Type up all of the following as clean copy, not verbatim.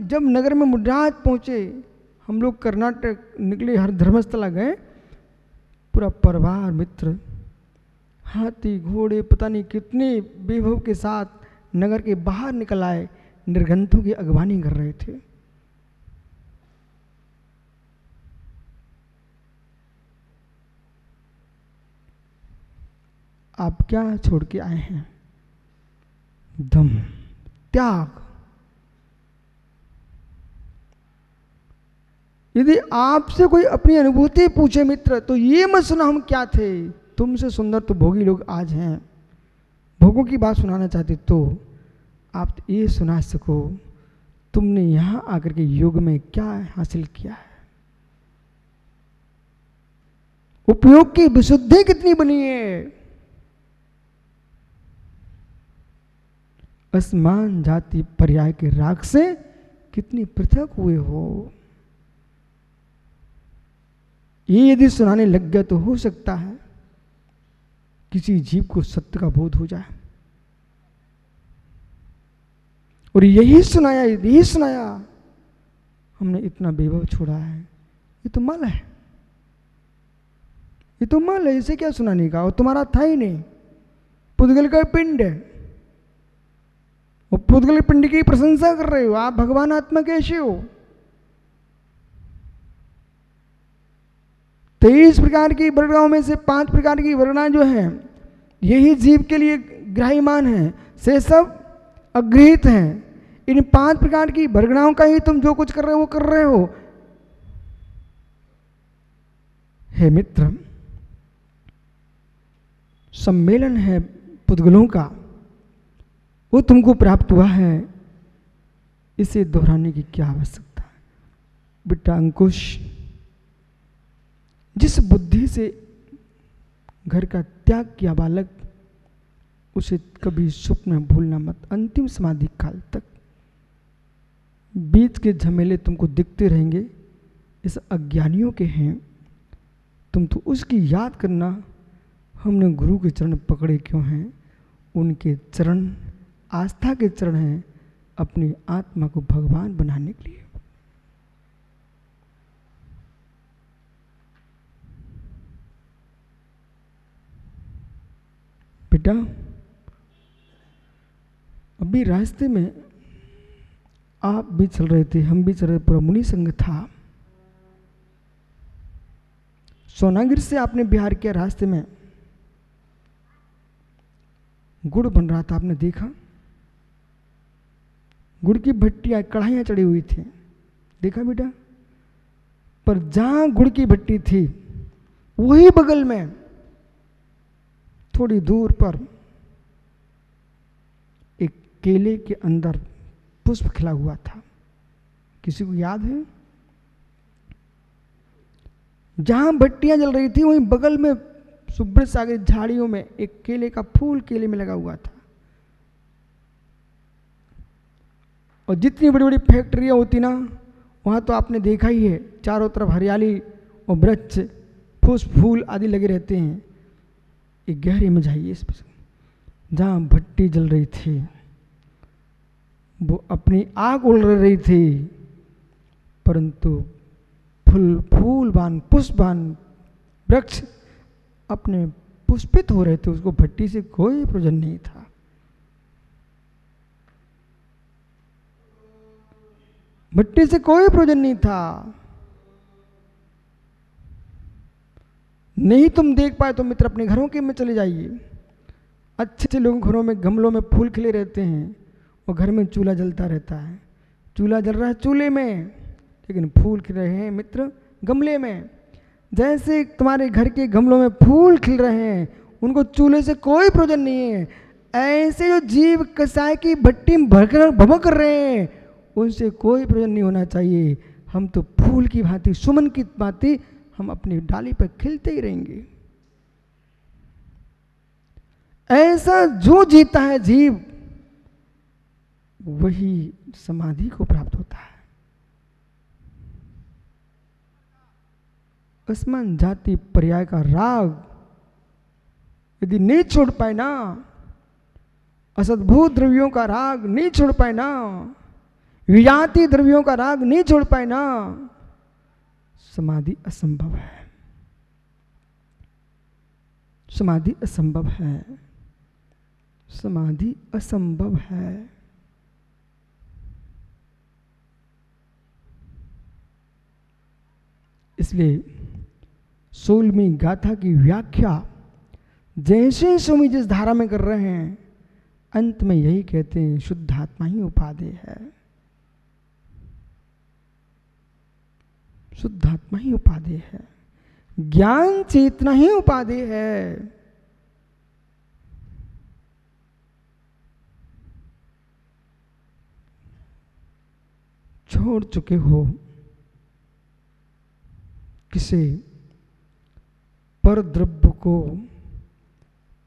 जब नगर में मुद्राज पहुँचे, हम लोग कर्नाटक निकले, हर धर्मस्थला गए, पूरा परिवार मित्र हाथी घोड़े पता नहीं कितने वैभव के साथ नगर के बाहर निकल आए, निर्गंथों की अगवानी कर रहे थे। आप क्या छोड़ के आए हैं? दम, त्याग। यदि आपसे कोई अपनी अनुभूति पूछे मित्र, तो ये मत सुना हम क्या थे, तुमसे सुंदर तो भोगी लोग आज हैं। भोगों की बात सुनाना चाहते तो आप ये सुना सको तुमने यहां आकर के योग में क्या हासिल किया है, उपयोग की विशुद्धि कितनी बनी है, असमान जाति पर्याय के राग से कितनी पृथक हुए हो। ये यदि सुनाने लग गया तो हो सकता है किसी जीव को सत्य का बोध हो जाए। और यही सुनाया हमने इतना वैभव छोड़ा है, ये तो मल है, ये तो मल है, इसे क्या सुनाने का, और तुम्हारा था ही नहीं, पुद्गल का पिंड है, और पुद्गल पिंड की प्रशंसा कर रहे हो आप, भगवान आत्मा कैसे हो? 23 प्रकार की वर्णाओं में से 5 प्रकार की वर्णा जो है यही जीव के लिए ग्राह्यमान है, से सब अगृहित हैं। इन 5 प्रकार की वर्णाओं का ही तुम जो कुछ कर रहे हो वो कर रहे हो। हे मित्र, सम्मेलन है पुद्गलों का, वो तुमको प्राप्त हुआ है, इसे दोहराने की क्या आवश्यकता है? बेटा अंकुश, जिस बुद्धि से घर का त्याग किया बालक, उसे कभी स्वप्न में भूलना मत। अंतिम समाधि काल तक बीच के झमेले तुमको दिखते रहेंगे, इस अज्ञानियों के हैं, तुम तो उसकी याद करना। हमने गुरु के चरण पकड़े क्यों हैं? उनके चरण आस्था के चरण हैं, अपनी आत्मा को भगवान बनाने के लिए। बेटा अभी रास्ते में आप भी चल रहे थे, हम भी चल रहे, पूरा मुनि संघ था। सोनागिर से आपने बिहार किया, रास्ते में गुड़ बन रहा था, आपने देखा? गुड़ की भट्टियां, कढ़ाइयां चढ़ी हुई थी, देखा बेटा? पर जहां गुड़ की भट्टी थी वही बगल में थोड़ी दूर पर एक केले के अंदर पुष्प खिला हुआ था। किसी को याद है? जहां भट्टियां जल रही थी वहीं बगल में सुब्रत सागर झाड़ियों में एक केले का फूल केले में लगा हुआ था। और जितनी बड़ी बड़ी फैक्ट्रियां होती ना, वहां तो आपने देखा ही है, चारों तरफ हरियाली और वृक्ष, फूल आदि लगे रहते हैं। एक गहरे में जाइए इस पर। जहां भट्टी जल रही थी वो अपनी आग उड़ रही थी, परंतु फूलवान पुष्पवान वृक्ष अपने पुष्पित हो रहे थे, उसको भट्टी से कोई प्रयोजन नहीं था। भट्टी से कोई प्रयोजन नहीं था। नहीं तुम देख पाए तो मित्र अपने घरों के में चले जाइए। अच्छे अच्छे लोगों घरों में गमलों में फूल खिले रहते हैं और घर में चूल्हा जलता रहता है। चूल्हा जल रहा है चूल्हे में, लेकिन फूल खिल रहे हैं मित्र गमले में। जैसे तुम्हारे घर के गमलों में फूल खिल रहे हैं, उनको चूल्हे से कोई प्रयोजन नहीं है, ऐसे जो जीव कसाई की भट्टी में भमक रहे हैं उनसे कोई प्रयोजन नहीं होना चाहिए। हम तो फूल की भांति, सुमन की भांति हम अपनी डाली पर खिलते ही रहेंगे। ऐसा जो जीता है जीव, वही समाधि को प्राप्त होता है। असमान जाति पर्याय का राग यदि नहीं छोड़ पाए ना, असद्भूत द्रव्यों का राग नहीं छोड़ पाए ना, विजातीय द्रव्यों का राग नहीं छोड़ पाए ना, समाधि असंभव है। समाधि असंभव है। समाधि असंभव है। इसलिए 16वीं गाथा की व्याख्या जैसे स्वामी जिस धारा में कर रहे हैं, अंत में यही कहते हैं शुद्ध आत्मा ही उपादेय है। शुद्ध आत्मा ही उपादेय है, ज्ञान चेतना ही उपादेय है। छोड़ चुके हो किसे परद्रव्य को,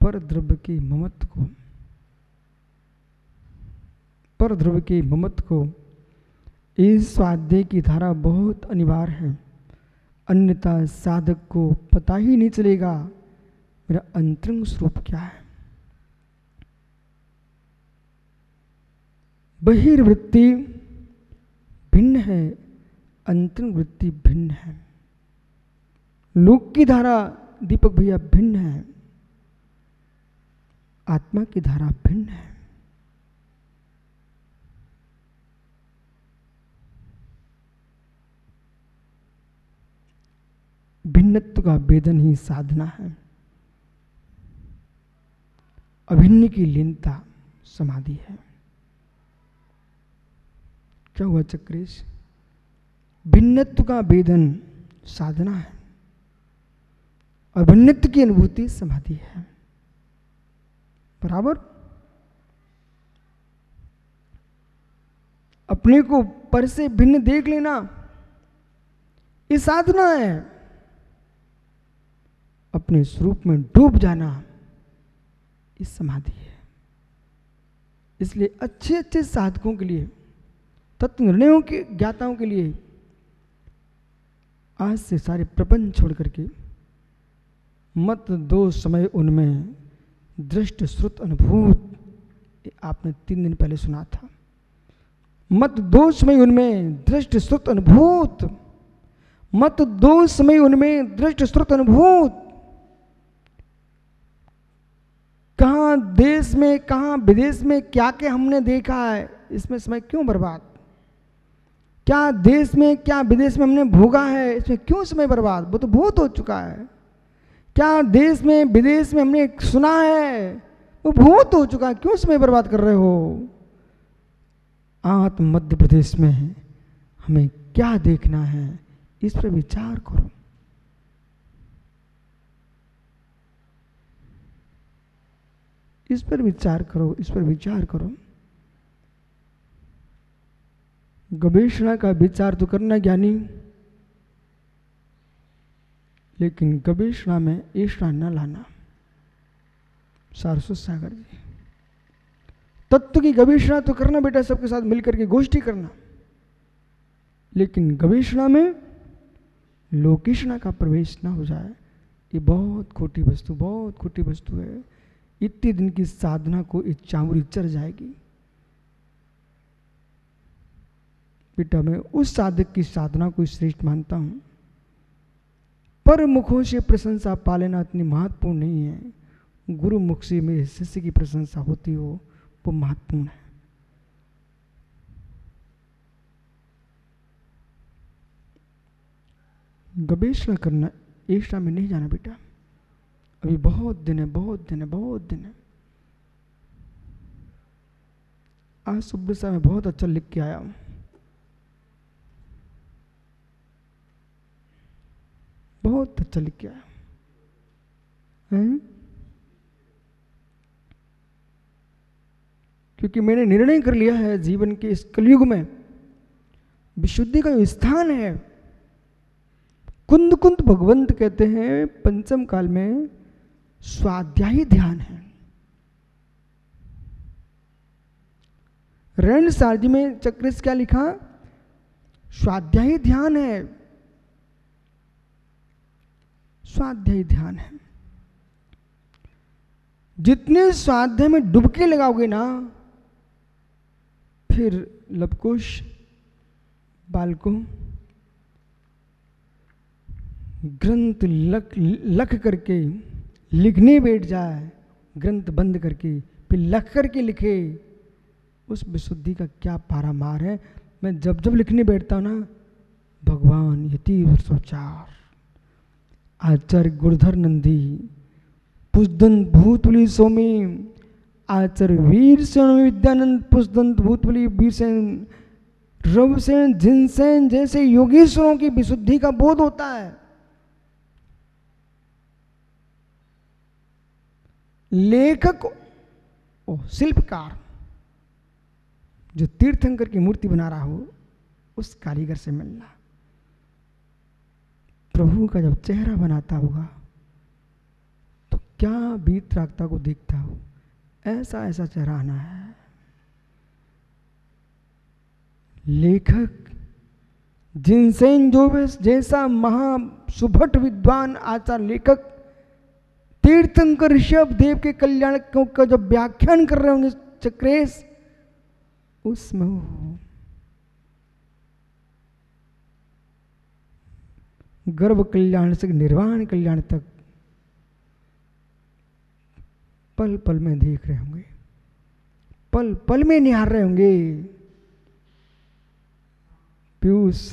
परद्रव्य की ममत्व को, परद्रव्य की ममत्व को। इस स्वाध्याय की धारा बहुत अनिवार्य है, अन्यथा साधक को पता ही नहीं चलेगा मेरा अंतरंग स्वरूप क्या है। बहिर्वृत्ति भिन्न है, अंतरंग वृत्ति भिन्न है। लोक की धारा दीपक भैया भिन्न है, आत्मा की धारा भिन्न है। भिन्नत्व का वेदन ही साधना है। अभिन्न की लीनता समाधि है। क्या हुआ चक्रेश? भिन्नत्व का वेदन साधना है, अभिन्नत्व की अनुभूति समाधि है। बराबर? अपने को पर से भिन्न देख लेना ये साधना है। अपने स्वरूप में डूब जाना ये समाधि है। इसलिए अच्छे अच्छे साधकों के लिए, तत्व निर्णयों के ज्ञाताओं के लिए आज से सारे प्रपंच छोड़ करके मत दो समय उनमें दृष्ट श्रुत अनुभूत, आपने 3 दिन पहले सुना था। मत दो समय उनमें दृष्ट श्रुत अनुभूत, मत दो समय उनमें दृष्ट श्रुत अनुभूत। कहाँ देश में कहाँ विदेश में क्या क्या हमने देखा है, इसमें समय क्यों बर्बाद? क्या देश में क्या विदेश में हमने भोगा है, इसमें क्यों समय बर्बाद? वो तो बहुत हो चुका है। क्या देश में विदेश में हमने सुना है, वो बहुत हो चुका है, क्यों समय बर्बाद कर रहे हो? आत्म मध्य प्रदेश में हमें क्या देखना है, इस पर विचार करो। इस पर विचार करो, इस पर विचार करो। गवेषणा का विचार तो करना ज्ञानी, लेकिन गवेषणा में ऐसा न लाना। सारस्वत सागर जी, तत्व की गवेषणा तो करना बेटा, सबके साथ मिलकर के गोष्ठी करना, लेकिन गवेषणा में लोकेषणा का प्रवेश ना हो जाए, ये बहुत खोटी वस्तु, बहुत खोटी वस्तु है। इतने दिन की साधना को एक चामुरी चढ़ जाएगी। बेटा मैं उस साधक की साधना को श्रेष्ठ मानता हूं, पर मुखों से प्रशंसा पा लेना इतनी महत्वपूर्ण नहीं है। गुरु मुख से मेरे शिष्य की प्रशंसा होती हो वो महत्वपूर्ण है। गवेषणा करना ऐसा में नहीं जाना बेटा, अभी बहुत दिन है, बहुत दिन है, बहुत दिन है। आज सुबह से मैं बहुत अच्छा लिख के आया हूं। बहुत अच्छा लिख के आया है, क्योंकि मैंने निर्णय कर लिया है जीवन के इस कलयुग में विशुद्धि का जो स्थान है, कुंद कुंद भगवंत कहते हैं पंचम काल में स्वाध्यायी ध्यान है। रण सारजी में चक्रेश क्या लिखा? स्वाध्यायी ध्यान है, स्वाध्यायी ध्यान है। जितने स्वाध्याय में डुबकी लगाओगे ना, फिर लवकुश बाल को ग्रंथ लख करके लिखने बैठ जाए, ग्रंथ बंद करके फिर लख करके लिखे। उस विशुद्धि का क्या पारामार है। मैं जब जब लिखने बैठता हूँ ना, भगवान यतीवर सोचार, आचार्य गुरुधर नंदी, पुष्दंत भूतबली स्वामी, आचार्य वीर सेन विद्यानंद, पुष्दंत भूतबली वीर सेन, रवसेन, जिनसेन जैसे योगेश्वरों की विशुद्धि का बोध होता है। लेखक शिल्पकार जो तीर्थंकर की मूर्ति बना रहा हो, उस कारीगर से मिलना। प्रभु का जब चेहरा बनाता होगा तो क्या वीतरागता को देखता हो, ऐसा ऐसा चेहरा आना है। लेखक जिनसेन जो जैसा महासुभट विद्वान आचार्य लेखक तीर्थंकर ऋषभ देव के कल्याण का जब व्याख्यान कर रहे होंगे चक्रेश, उसमें गर्भ कल्याण से निर्वाण कल्याण तक पल पल में देख रहे होंगे, पल पल में निहार रहे होंगे। पीयूष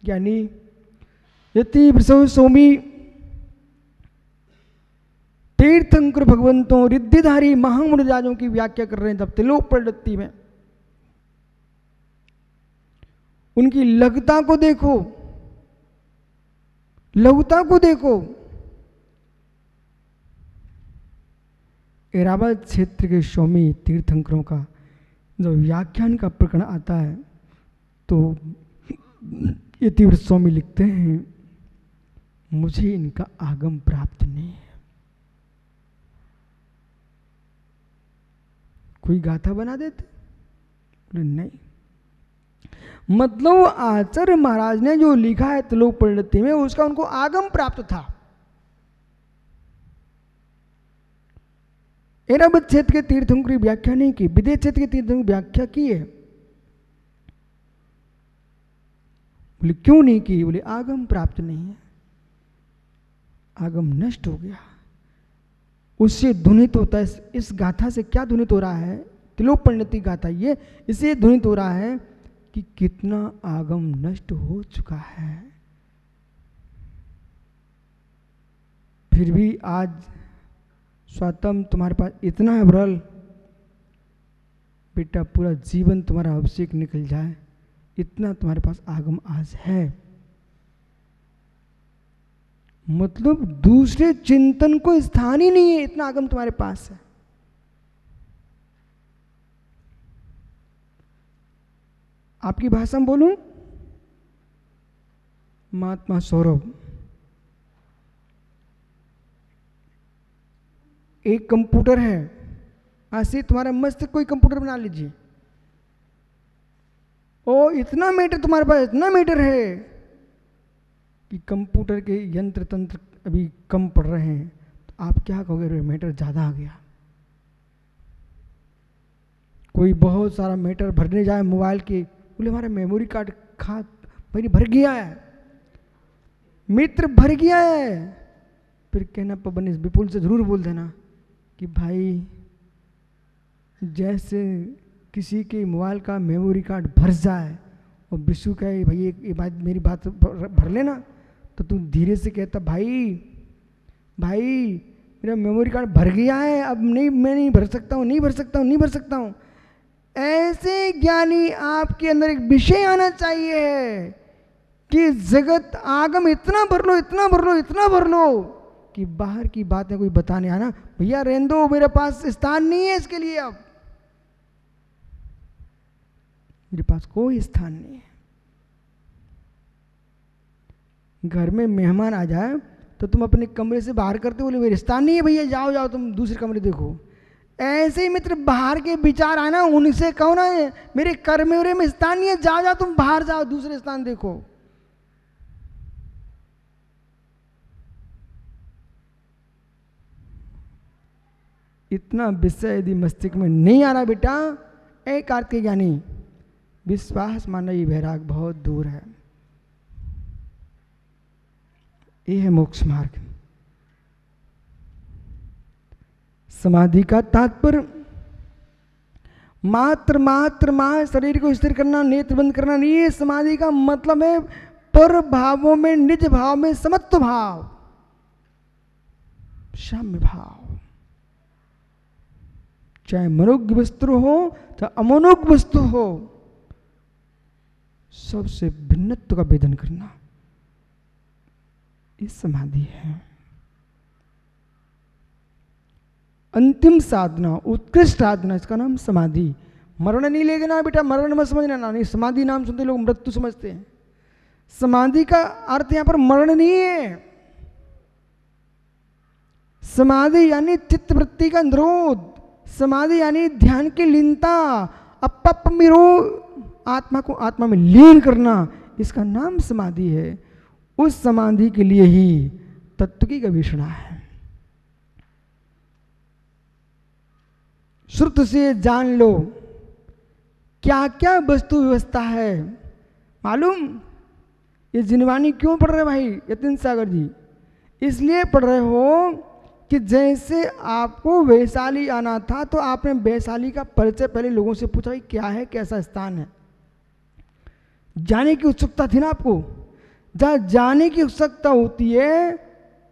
ज्ञानी यति प्रसव सोमी तीर्थंकर भगवंतों रिद्धिधारी महामुनिराजों की व्याख्या कर रहे हैं जब त्रिलोक प्रवृत्ति में। उनकी लघुता को देखो, लघुता को देखो। ऐरावत क्षेत्र के स्वामी तीर्थंकरों का जब व्याख्यान का प्रकरण आता है तो ये तीव्र स्वामी लिखते हैं, मुझे इनका आगम प्राप्त नहीं है। कोई गाथा बना देते? बोले नहीं। मतलब आचार्य महाराज ने जो लिखा है त्रिलोक परिणति में, उसका उनको आगम प्राप्त था। ऐरावत क्षेत्र के तीर्थंकर की व्याख्या नहीं की, विदेश क्षेत्र के तीर्थंकर की व्याख्या की है। बोले क्यों नहीं की? बोले आगम प्राप्त नहीं है, आगम नष्ट हो गया। उससे ध्वनित होता है। इस गाथा से क्या ध्वनित हो रहा है? त्रिलोक परिणति गाथा ये इससे ध्वनित हो रहा है कि कितना आगम नष्ट हो चुका है। फिर भी आज स्वातम तुम्हारे पास इतना है बरल, बेटा पूरा जीवन तुम्हारा अभिषेक निकल जाए, इतना तुम्हारे पास आगम आज है। मतलब दूसरे चिंतन को स्थान ही नहीं है, इतना आगम तुम्हारे पास है। आपकी भाषा में बोलूं, महात्मा सौरभ एक कंप्यूटर है, ऐसे तुम्हारा मस्तिष्क कोई कंप्यूटर बना लीजिए, ओ इतना मीटर तुम्हारे पास, इतना मीटर है कि कंप्यूटर के यंत्र तंत्र अभी कम पड़ रहे हैं, तो आप क्या कहोगे? मीटर ज़्यादा आ गया। कोई बहुत सारा मीटर भरने जाए मोबाइल के, बोले हमारा मेमोरी कार्ड भाई भर गया है, मित्र भर गया है। फिर कहना पबनीस विपुल से जरूर बोल देना कि भाई जैसे किसी के मोबाइल का मेमोरी कार्ड भर जाए और विशु कहे भाई ये बात मेरी बात भर लेना, तो तू धीरे से कहता भाई मेरा मेमोरी कार्ड भर गया है, अब नहीं, मैं नहीं भर सकता हूँ, नहीं भर सकता हूँ, नहीं भर सकता हूँ। ऐसे ज्ञानी आपके अंदर एक विषय आना चाहिए कि जगत आगम इतना भर लो, इतना भर लो, इतना भर लो कि बाहर की बातें कोई बताने आना, भैया रहने दो, मेरे पास स्थान नहीं है इसके लिए, अब मेरे पास कोई स्थान नहीं है। घर में मेहमान आ जाए तो तुम अपने कमरे से बाहर करते, बोले मेरे स्थान नहीं है भैया, जाओ जाओ तुम दूसरे कमरे देखो। ऐसे ही मित्र बाहर के विचार आना, उनसे कहो ना मेरे कमरे में स्थान नहीं है, जाओ जाओ तुम बाहर जाओ, दूसरे स्थान देखो। इतना विषय यदि मस्तिष्क में नहीं आ रहा बेटा, एक कार्तिक ज्ञानी विश्वास माने ये वैराग बहुत दूर है। ये है मोक्ष मार्ग। समाधि का तात्पर्य मात्र शरीर को स्थिर करना, नेत्र बंद करना नहीं है। समाधि का मतलब है पर भावों में, निज भाव में समत्व भाव, साम्य भाव। चाहे मनोज्ञ वस्तु हो चाहे अमनोज्ञ वस्तु हो, सबसे भिन्नत्व का भेदन करना, ये समाधि है। अंतिम साधना, उत्कृष्ट साधना, इसका नाम समाधि। मरण नहीं ले लेना बेटा, मरण मत समझना ना। नहीं, समाधि नाम सुनते लोग मृत्यु समझते हैं। समाधि का अर्थ यहां पर मरण नहीं है। समाधि यानी चित्तवृत्ति का निरोध, समाधि यानी ध्यान की लीनता, अपमिरो, आत्मा को आत्मा में लीन करना, इसका नाम समाधि है। उस समाधि के लिए ही तत्व की गवेषणा है। श्रुत से जान लो क्या क्या वस्तु व्यवस्था है। मालूम ये जिनवानी क्यों पढ़ रहे भाई यतीन सागर जी? इसलिए पढ़ रहे हो कि जैसे आपको वैशाली आना था तो आपने वैशाली का परिचय पहले लोगों से पूछा कि क्या है, कैसा स्थान है। जाने की उत्सुकता थी ना आपको। जहाँ जाने की उत्सुकता होती है,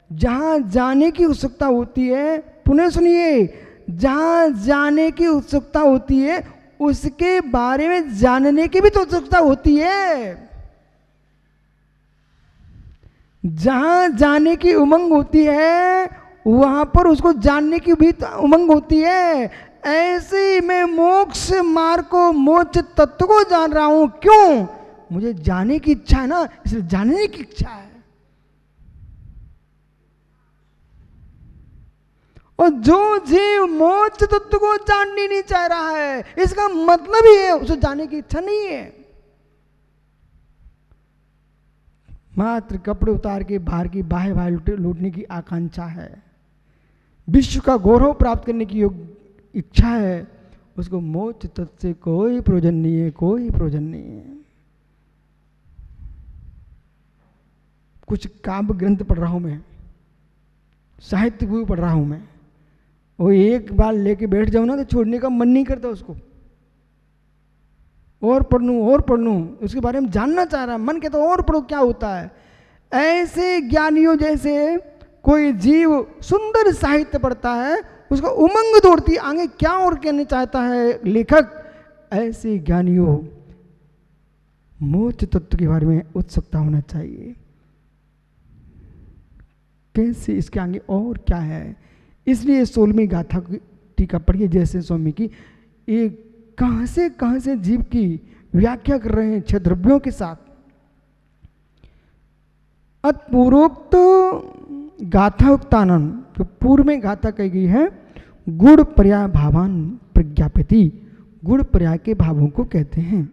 जहाँ जाने की उत्सुकता होती है, पुनः सुनिए, जहाँ जाने की उत्सुकता होती है उसके बारे में जानने की भी तो उत्सुकता होती है। जहाँ जाने की उमंग होती है वहां पर उसको जानने की भी तो उमंग होती है। ऐसे मैं मोक्ष मार्ग को, मोक्ष तत्व को जान रहा हूं। क्यों? मुझे जाने की इच्छा है ना, इसलिए जानने की इच्छा है। और जो जीव मोक्ष तत्व को जानने नहीं चाह रहा है, इसका मतलब ही है उसे जानने की इच्छा नहीं है। मात्र कपड़े उतार के बाहर की बाह्य लूटने की आकांक्षा है, विश्व का गौरव प्राप्त करने की इच्छा है, उसको मोक्ष तत्व से कोई प्रयोजन नहीं है, कोई प्रयोजन नहीं है। कुछ काव्य ग्रंथ पढ़ रहा हूं मैं, साहित्य भी पढ़ रहा हूं मैं, वो एक बार लेके बैठ जाऊं ना तो छोड़ने का मन नहीं करता उसको। और पढ़ लूं, उसके बारे में जानना चाह रहा, मन कहता और पढ़ो क्या होता है। ऐसे ज्ञानियों जैसे कोई जीव सुंदर साहित्य पढ़ता है, उसका उमंग दौड़ती है आगे क्या और कहना चाहता है लेखक। ऐसे ज्ञानियों मोक्ष तत्व के बारे में उत्सुकता होना चाहिए। कैसे, इसके आगे और क्या है। इसलिए 16वीं गाथा की टीका पढ़िए जैसे स्वामी की, ये कहां से जीव की व्याख्या कर रहे हैं 6 द्रव्यों के साथ। अतपूर्वोक्त गाथाउक्तानन, जो पूर्व में गाथा कही गई है, गुण पर्याय भावान प्रज्ञापति, गुण पर्याय के भावों को कहते हैं।